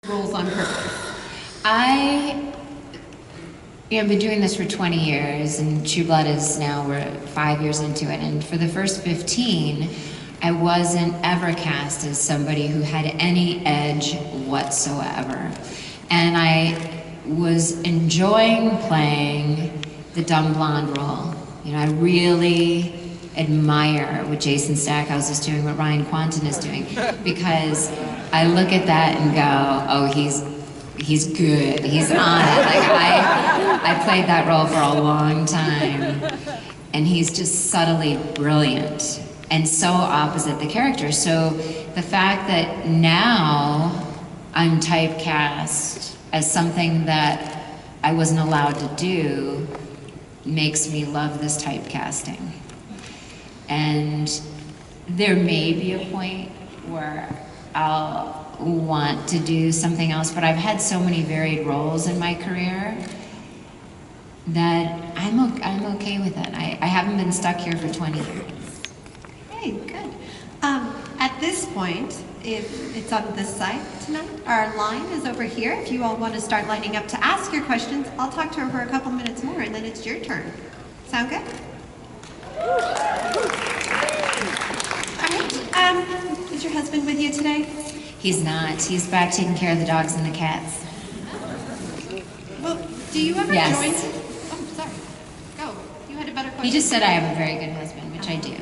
roles on purpose? I've been doing this for 20 years, and True Blood is now, we're 5 years into it, and for the first 15, I wasn't ever cast as somebody who had any edge whatsoever. And I was enjoying playing the dumb blonde role. You know, I really admire what Jason Stackhouse is doing, what Ryan Quanten is doing, because I look at that and go, oh, he's good, he's on it. Like I played that role for a long time, and he's just subtly brilliant and so opposite the character. So the fact that now I'm typecast as something that I wasn't allowed to do makes me love this typecasting. And there may be a point where I'll want to do something else, but I've had so many varied roles in my career that I'm okay with it. I haven't been stuck here for 20 years. Hey, good. At this point, if it's on this side tonight, our line is over here. If you all want to start lining up to ask your questions, I'll talk to her for a couple minutes more, and then it's your turn. Sound good? All right. Is your husband with you today? He's not. He's back taking care of the dogs and the cats. Well, do you ever Yes. join? Oh, sorry. Go. You had a better question. He just said I have a very good husband, which I do.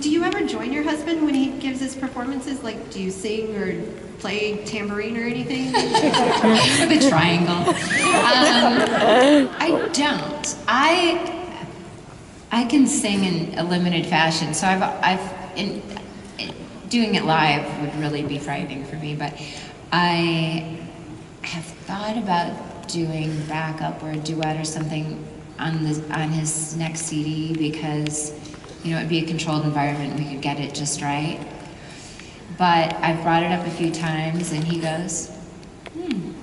Do you ever join your husband when he gives his performances? Like, do you sing or play tambourine or anything? The triangle. I don't. I can sing in a limited fashion, so doing it live would really be frightening for me, but I have thought about doing backup or a duet or something on his next CD, because you know it'd be a controlled environment and we could get it just right. But I've brought it up a few times and he goes, and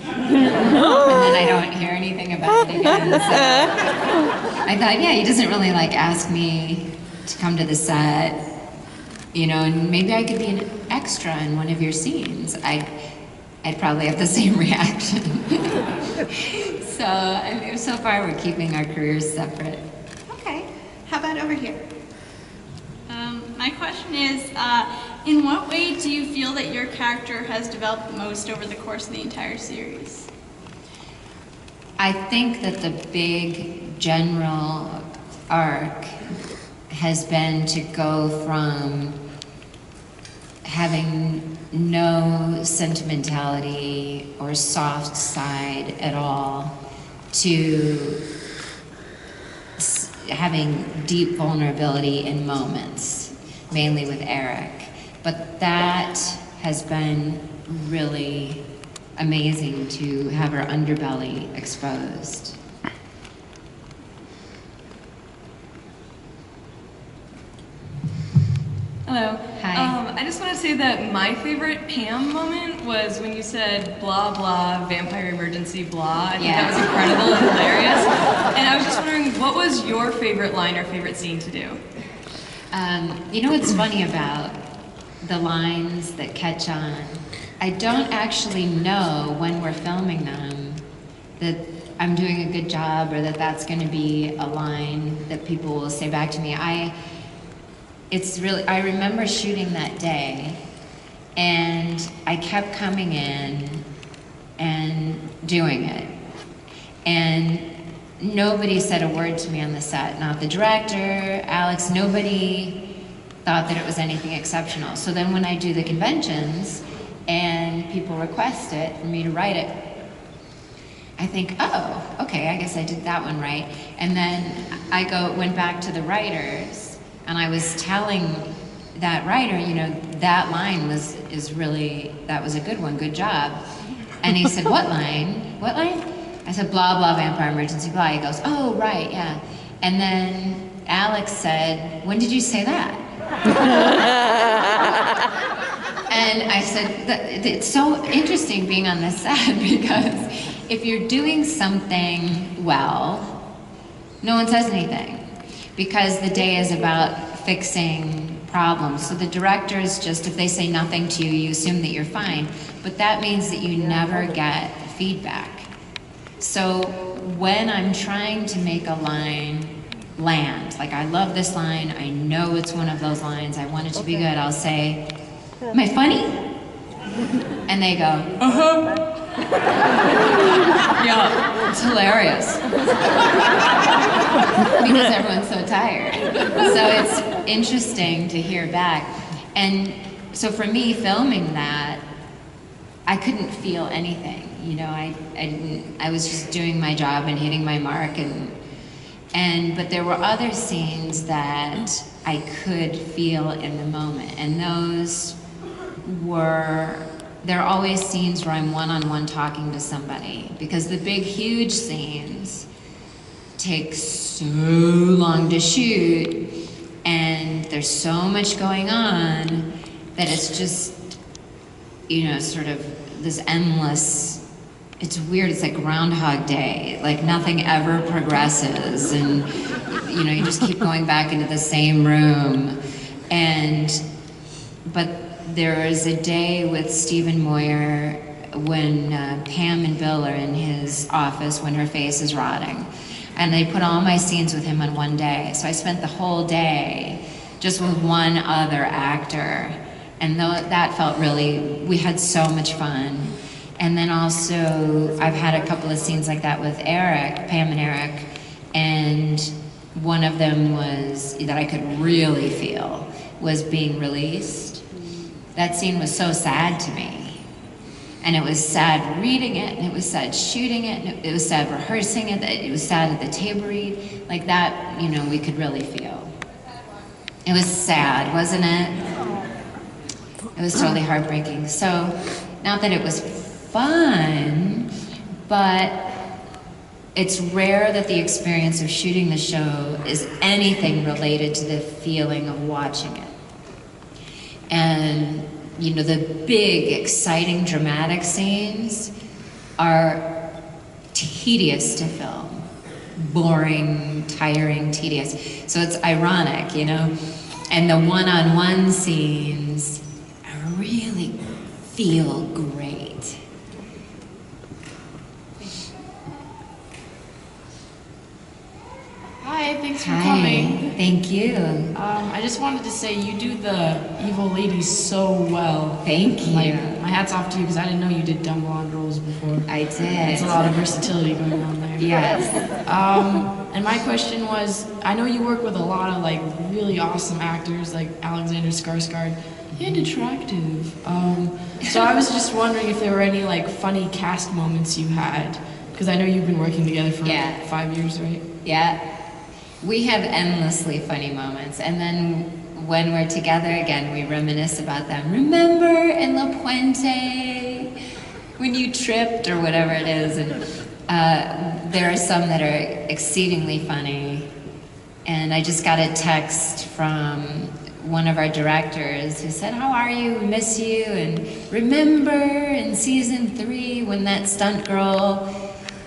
then I don't hear anything about it again. So I thought, yeah, he doesn't really like ask me to come to the set. You know, and maybe I could be an extra in one of your scenes. I'd probably have the same reaction. So, I mean, so far we're keeping our careers separate. Okay. How about over here? My question is, in what way do you feel that your character has developed most over the course of the entire series? I think that the big general arc has been to go from having no sentimentality or soft side at all to having deep vulnerability in moments, mainly with Eric. But that has been really amazing to have her underbelly exposed. Hello. Hi. I just want to say that my favorite Pam moment was when you said blah blah vampire emergency blah. I think that was incredible and hilarious. And I was just wondering, what was your favorite line or favorite scene to do? You know what's funny about the lines that catch on? I don't actually know when we're filming them that I'm doing a good job or that that's going to be a line that people will say back to me. I remember shooting that day, and I kept coming in and doing it. And nobody said a word to me on the set. Not the director, Alex, nobody thought that it was anything exceptional. So then when I do the conventions and people request it for me to write it, I think, oh, okay, I guess I did that one right. And then I went back to the writers, and I was telling that writer, you know, that line that was a good one, good job. And he said, what line? What line? I said, blah, blah, vampire emergency, blah. He goes, oh, right, yeah. And then Alex said, when did you say that? And I said, it's so interesting being on this set, because if you're doing something well, no one says anything. Because the day is about fixing problems. So the directors just, if they say nothing to you, you assume that you're fine, but that means that you never get feedback. So when I'm trying to make a line land, like I love this line, I know it's one of those lines, I want it to be good, I'll say, am I funny? And they go, uh-huh. Yeah, it's hilarious. Because everyone's so tired. So it's interesting to hear back. And so for me, filming that, I couldn't feel anything. You know, I was just doing my job and hitting my mark, but there were other scenes that I could feel in the moment, and those were, there are always scenes where I'm one-on-one talking to somebody, because the big, huge scenes take so long to shoot, and there's so much going on that it's just, you know, sort of this endless, it's weird, it's like Groundhog Day, like nothing ever progresses, and you know, you just keep going back into the same room. But there was a day with Stephen Moyer when Pam and Bill are in his office when her face is rotting, and they put all my scenes with him on one day. So I spent the whole day just with one other actor, and that felt really, we had so much fun. And then also, I've had a couple of scenes like that with Eric, Pam and Eric, and one of them was, that I could really feel, was being released. That scene was so sad to me. And it was sad reading it, and it was sad shooting it, and it was sad rehearsing it, it was sad at the table read. Like that, you know, we could really feel. It was sad, wasn't it? It was totally heartbreaking. So, not that it was fun, but it's rare that the experience of shooting the show is anything related to the feeling of watching it. And, you know, the big, exciting, dramatic scenes are tedious to film. Boring, tiring, tedious. So it's ironic, you know? And the one-on-one scenes really feel great. Hi, thanks for Hi, coming. thank you. I just wanted to say you do the evil lady so well. Thank you. Like, my hat's off to you because I didn't know you did dumb blonde roles before. I did. There's a lot of versatility going on there. Yes. And my question was, I know you work with a lot of like really awesome actors like Alexander Skarsgård and attractive. So I was just wondering if there were any like funny cast moments you had, because I know you've been working together for 5 years, right? Yeah. We have endlessly funny moments, and then when we're together again, we reminisce about them. Remember in La Puente when you tripped or whatever it is, and there are some that are exceedingly funny. And I just got a text from one of our directors who said, "How are you? We miss you." And remember in season 3 when that stunt girl,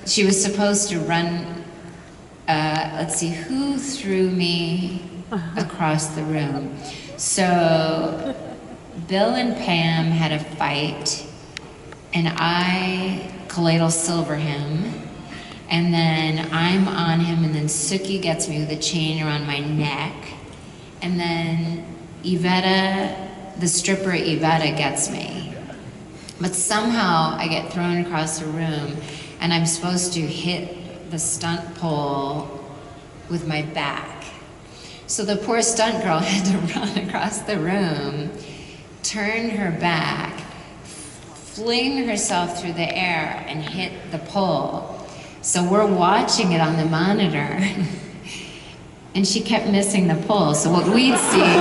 she was supposed to run. Let's see, who threw me across the room? So Bill and Pam had a fight, and I colloidal silver him, and then I'm on him, and then Suki gets me with a chain around my neck, and then Iveta, the stripper Iveta, gets me. But somehow I get thrown across the room, and I'm supposed to hit the stunt pole with my back. So the poor stunt girl had to run across the room, turn her back, fling herself through the air, and hit the pole. So we're watching it on the monitor, and she kept missing the pole. So what we'd see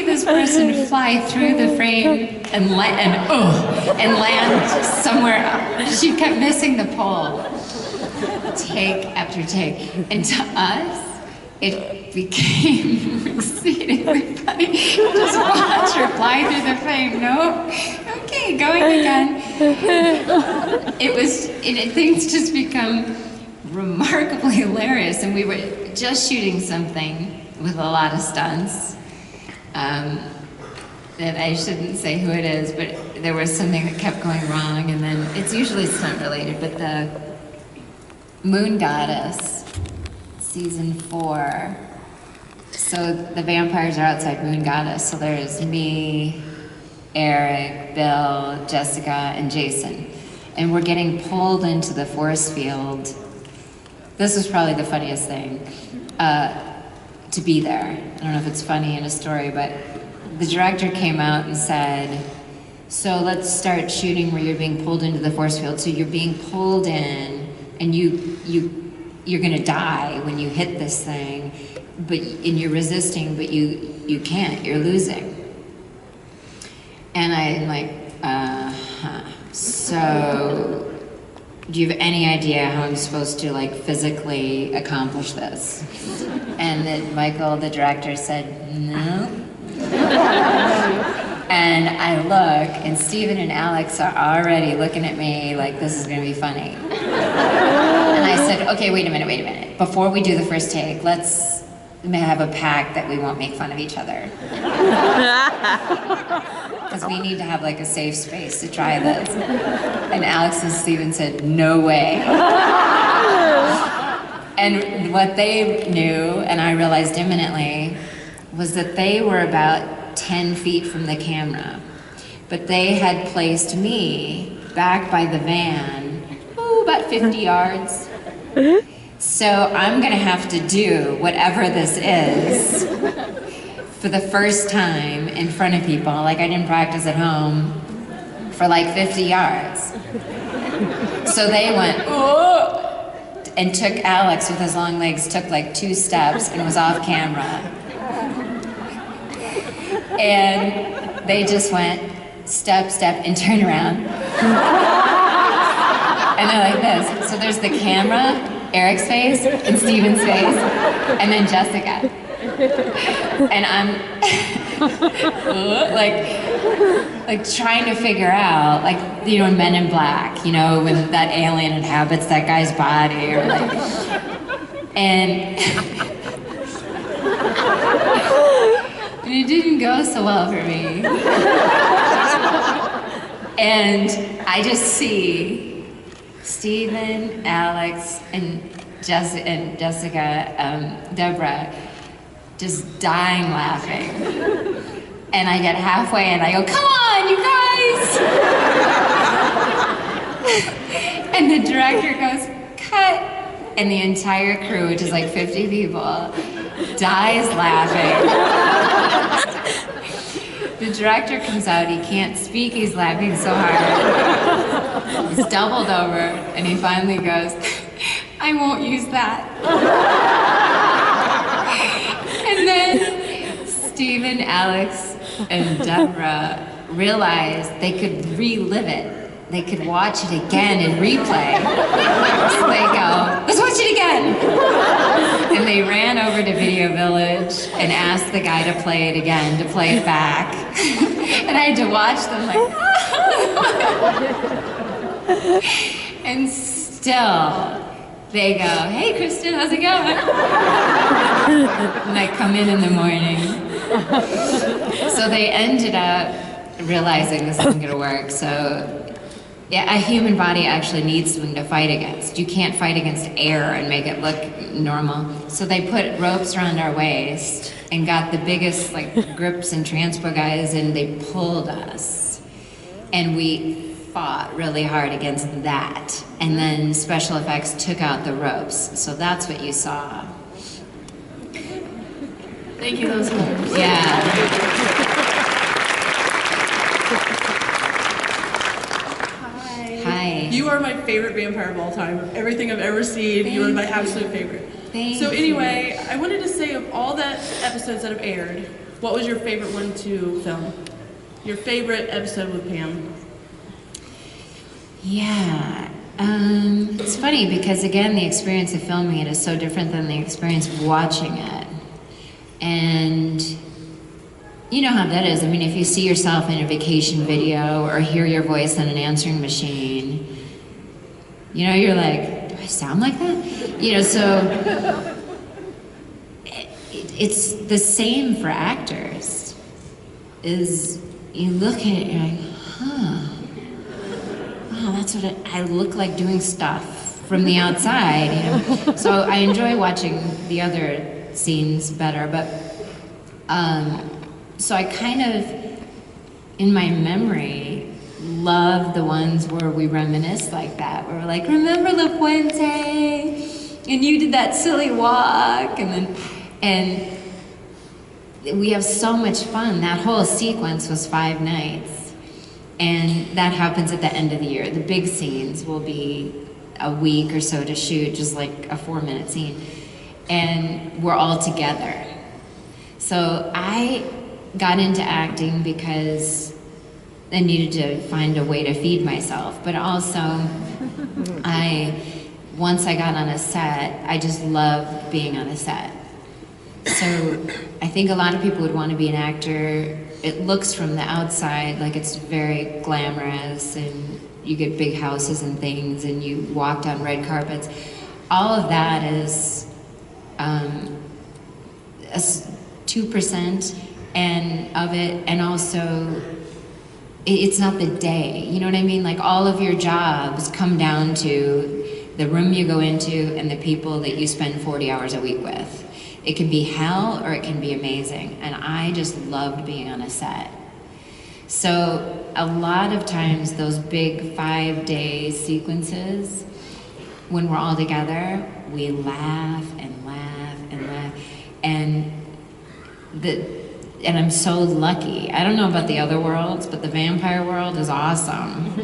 this person fly through the frame and land somewhere else. She kept missing the pole, take after take. And to us, it became exceedingly funny. Just watch her fly through the frame. No, okay, going again. Things just become remarkably hilarious. And we were just shooting something with a lot of stunts. That I shouldn't say who it is, but there was something that kept going wrong, and then it's usually stunt related, but the Moon Goddess, season 4. So the vampires are outside Moon Goddess, so there's me, Eric, Bill, Jessica, and Jason. And we're getting pulled into the force field. This was probably the funniest thing, to be there. I don't know if it's funny in a story, but the director came out and said, so let's start shooting where you're being pulled into the force field. So you're being pulled in, and you're gonna die when you hit this thing, and you're resisting, but you can't, you're losing. And I'm like, so do you have any idea how I'm supposed to like physically accomplish this? And then Michael, the director, said, no. And I look, and Steven and Alex are already looking at me like this is gonna be funny. And I said, okay, wait a minute. Before we do the first take, let's have a pact that we won't make fun of each other. Because we need to have like a safe space to try this. And Alex and Steven said, no way. And what they knew, and I realized imminently, was that they were about 10 feet from the camera. But they had placed me back by the van, about 50 yards. So I'm gonna have to do whatever this is for the first time in front of people. Like I didn't practice at home for like 50 yards. So they went, oh, and took Alex with his long legs, took like 2 steps and was off camera. And they just went step, and turned around. And they're like this. So there's the camera, Eric's face, and Steven's face, and then Jessica. And I'm like trying to figure out, like, you know, in Men in Black, you know, when that alien inhabits that guy's body, or like, and it didn't go so well for me. And I just see Steven, Alex, and Jessica, Deborah, just dying laughing. And I get halfway and I go, come on, you guys! And the director goes, cut! And the entire crew, which is like 50 people, dies laughing. The director comes out, he can't speak, he's laughing so hard. He's doubled over, and he finally goes, I won't use that. And then Steven, Alex, and Deborah realized they could relive it. They could watch it again in replay. So they go, let's watch it again. And they ran over to Video Village and asked the guy to play it again, to play it back. And I had to watch them like, and still, they go, hey Kristin, how's it going? And I come in the morning. So they ended up realizing this isn't gonna work, so yeah, a human body actually needs something to fight against. You can't fight against air and make it look normal. So they put ropes around our waist and got the biggest like grips and transpo guys, and they pulled us. And we fought really hard against that. And then special effects took out the ropes. So that's what you saw. Thank you, those letters. Yeah. You are my favorite vampire of all time. Of everything I've ever seen, you are my absolute favorite. So anyway, I wanted to say of all the episodes that have aired, what was your favorite one to film? Your favorite episode with Pam? Yeah. It's funny because again, the experience of filming it is so different than the experience of watching it. And you know how that is. I mean, if you see yourself in a vacation video or hear your voice on an answering machine, you know, you're like, do I sound like that? You know, so it's the same for actors. Is you look at it and you're like, huh, wow, that's what I look like doing stuff from the outside, you know? So I enjoy watching the other scenes better, but so I kind of, in my memory, love the ones where we reminisce like that, where we're like, remember La Fuente? And you did that silly walk, and we have so much fun. That whole sequence was 5 nights, and that happens at the end of the year. The big scenes will be a week or so to shoot, just like a 4-minute scene, and we're all together. So I got into acting because I needed to find a way to feed myself, but also once I got on a set, I just loved being on a set. So I think a lot of people would want to be an actor. It looks from the outside like it's very glamorous and you get big houses and things and you walk down red carpets. All of that is 2% of it, and also it's not the day, you know what I mean? Like all of your jobs come down to the room you go into and the people that you spend 40 hours a week with. It can be hell or it can be amazing, and I just loved being on a set. So a lot of times those big 5-day sequences, when we're all together, we laugh and laugh and laugh, and I'm so lucky. I don't know about the other worlds, but the vampire world is awesome.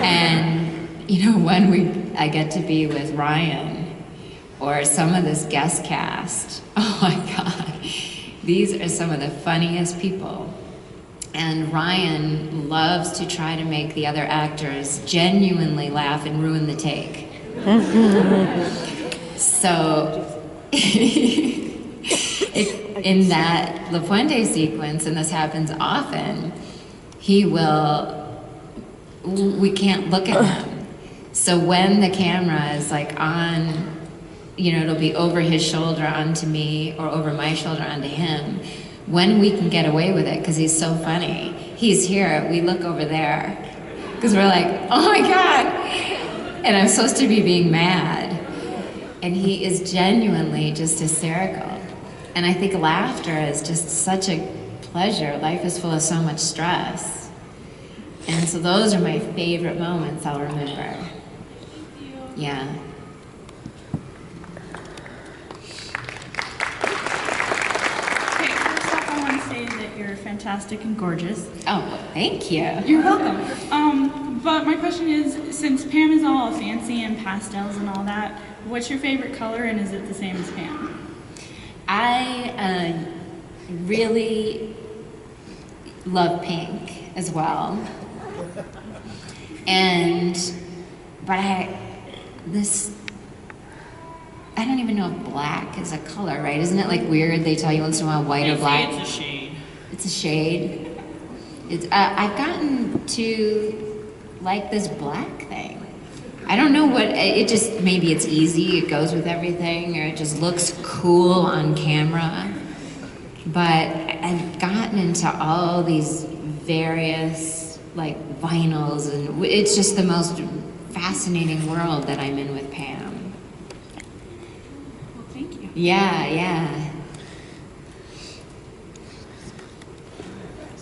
And you know, when I get to be with Ryan or some of this guest cast, oh my God, these are some of the funniest people. And Ryan loves to try to make the other actors genuinely laugh and ruin the take. So, in that La Fuente sequence, and this happens often, we can't look at him. So when the camera is like on, you know, it'll be over his shoulder onto me or over my shoulder onto him. When we can get away with it, because he's so funny, he's here, we look over there. Because we're like, oh my God. And I'm supposed to be being mad. And he is genuinely just hysterical. And I think laughter is just such a pleasure. Life is full of so much stress. And so those are my favorite moments I'll remember. Yeah. Okay, first off, I want to say that you're fantastic and gorgeous. Oh, well, thank you. You're welcome. But my question is, since Pam is all fancy and pastels and all that, what's your favorite color, and is it the same as Pam? I really love pink as well. But I don't even know if black is a color, right? Isn't it like weird? They tell you once in a while white or black. It's a shade. It's a shade. I've gotten to like this black thing. I don't know what, it just, maybe it's easy, it goes with everything, or it just looks cool on camera. But I've gotten into all these various like vinyls, and it's just the most fascinating world that I'm in with Pam. Well, thank you. Yeah.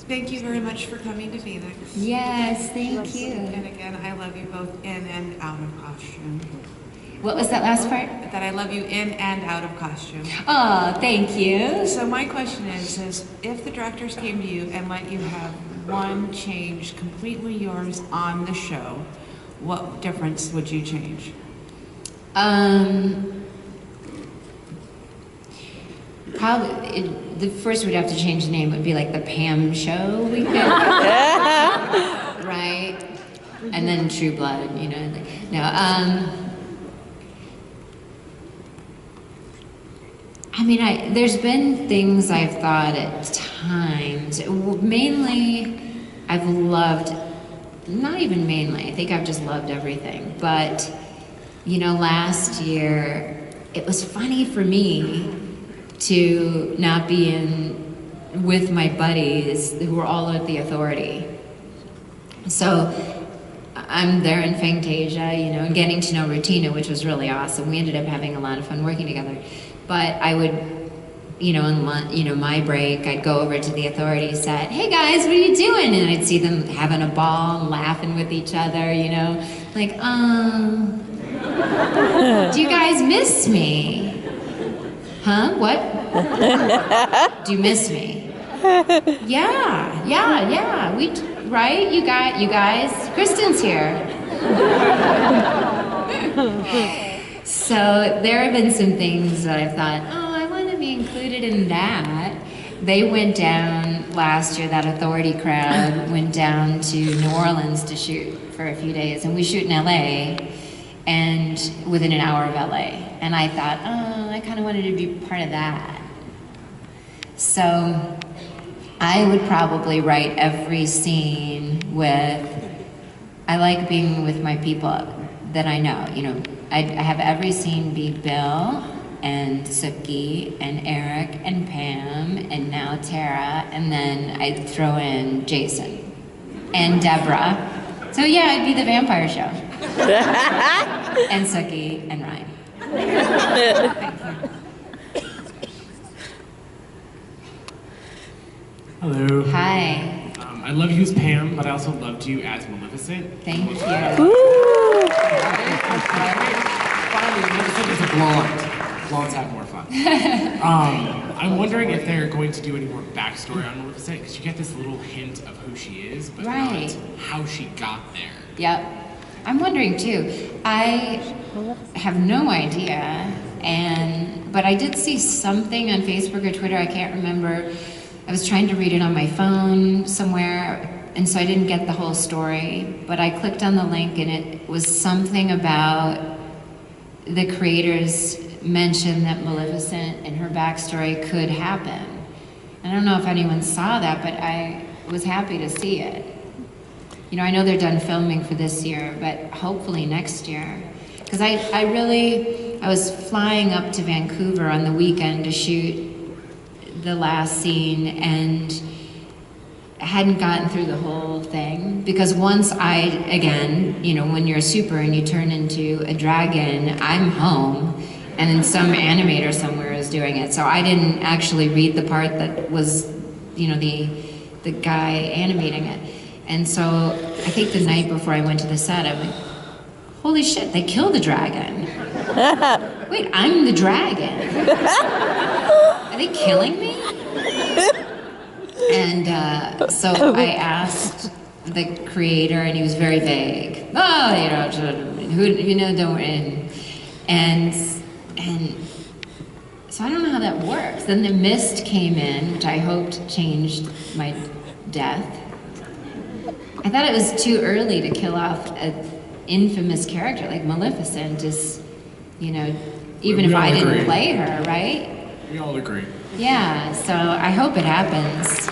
Thank you very much for coming to Phoenix. Yes, thank you. And again, I love you both in and out of costume. What was that last part? That I love you in and out of costume. Oh, thank you. So my question is if the directors came to you and let you have one change completely yours on the show, what difference would you change? Probably, the first we'd have to change the name. It would be like the Pam Show. We could, right? And then True Blood, you know. No, I mean, there's been things I've thought at times. Mainly, I've loved, not even mainly, I think I've just loved everything. But, you know, last year, it was funny for me to not be with my buddies who were all at the Authority. So I'm there in Fantasia, you know, and getting to know Rutina, which was really awesome. We ended up having a lot of fun working together. But I would, you know, my break, I'd go over to the Authority set. Hey guys, what are you doing? And I'd see them having a ball, laughing with each other, you know, like, do you guys miss me? Huh? What? Do you miss me? Yeah. Right? You guys. Kristin's here. So there have been some things that I've thought, I want to be included in that. They went down last year, that Authority crowd went down to New Orleans to shoot for a few days, and we shoot in LA, and within an hour of LA. And I thought, I kind of wanted to be part of that. So I would probably write every scene I like being with my people that I know. You know, I have every scene be Bill and Suki and Eric and Pam and now Tara, and then I'd throw in Jason and Deborah. So yeah, I'd be the vampire show. And Suki and Ryan. Hello. Hi. I love you as Pam, but I also loved you as Maleficent. Thank you. Finally, Maleficent is a blonde. Blondes have more fun. I'm wondering if they're going to do any more backstory on Maleficent, because you get this little hint of who she is, but not how she got there. Yep. I'm wondering too. I have no idea, but I did see something on Facebook or Twitter, I can't remember. I was trying to read it on my phone somewhere, and so I didn't get the whole story, but I clicked on the link and it was something about the creators mentioned that Maleficent and her backstory could happen. I don't know if anyone saw that, but I was happy to see it. You know, I know they're done filming for this year, but hopefully next year. Because I was flying up to Vancouver on the weekend to shoot the last scene and hadn't gotten through the whole thing. Because once again, you know, when you're a super and you turn into a dragon, I'm home, and then some animator somewhere is doing it. So I didn't actually read the part that was, you know, the guy animating it. And so I think the night before I went to the set, I'm like, holy shit, they killed the dragon. Wait, I'm the dragon. Are they killing me? And so I asked the creator, and he was very vague. Oh, you know, don't worry. And so I don't know how that works. Then the mist came in, which I hoped changed my death. I thought it was too early to kill off an infamous character like Maleficent, just, you know, even if I didn't play her, right? We all agree. Yeah, so I hope it happens.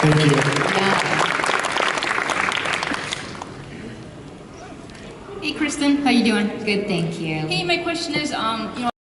Thank you. Yeah. Hey Kristin, how you doing? Good, thank you. Hey, my question is, you know,